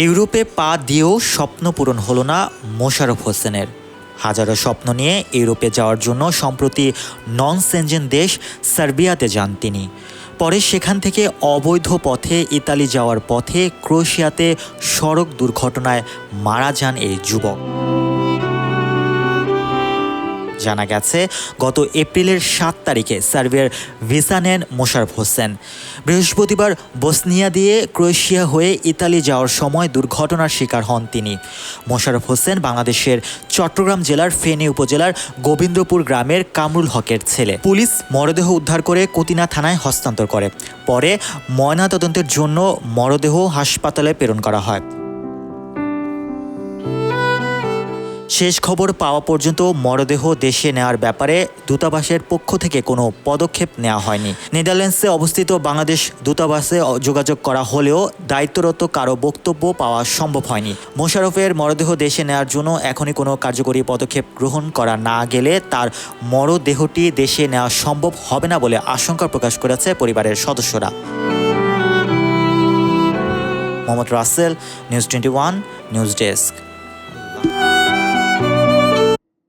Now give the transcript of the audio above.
ইউরোপে পা দিয়েও স্বপ্ন পূরণ হলো না মোশাররফ হোসেনের। হাজারো স্বপ্ন নিয়ে ইউরোপে যাওয়ার জন্য সম্প্রতি নন সেনজেন দেশ সার্বিয়াতে যান তিনি। পরে সেখান থেকে অবৈধ পথে ইতালি যাওয়ার পথে ক্রোয়েশিয়াতে সড়ক দুর্ঘটনায় মারা যান এই যুবক। জানা গেছে, গত এপ্রিলের 7 তারিখে সার্বিয়ার ভিসা নেন মোশাররফ হোসেন। বৃহস্পতিবার বসনিয়া দিয়ে ক্রোয়েশিয়া হয়ে ইতালি যাওয়ার সময় দুর্ঘটনার শিকার হন তিনি। মোশাররফ হোসেন বাংলাদেশের চট্টগ্রাম জেলার ফেনী উপজেলার গোবিন্দপুর গ্রামের কামরুল হকের ছেলে। পুলিশ মরদেহ উদ্ধার করে কতিনা থানায় হস্তান্তর করে। পরে ময়নাতদন্তের জন্য মরদেহ হাসপাতালে প্রেরণ করা হয়। শেষ খবর পাওয়া পর্যন্ত মরদেহ দেশে নেওয়ার ব্যাপারে দূতাবাসের পক্ষ থেকে কোনো পদক্ষেপ নেওয়া হয়নি। নেদারল্যান্ডসে অবস্থিত বাংলাদেশ দূতাবাসে যোগাযোগ করা হলেও দায়িত্বরত কারো বক্তব্য পাওয়া সম্ভব হয়নি। মোশাররফের মরদেহ দেশে নেওয়ার জন্য এখনই কোনো কার্যকরী পদক্ষেপ গ্রহণ করা না গেলে তার মরদেহটি দেশে নেওয়া সম্ভব হবে না বলে আশঙ্কা প্রকাশ করেছে পরিবারের সদস্যরা। Mohammad Rasel, news 21, news desk.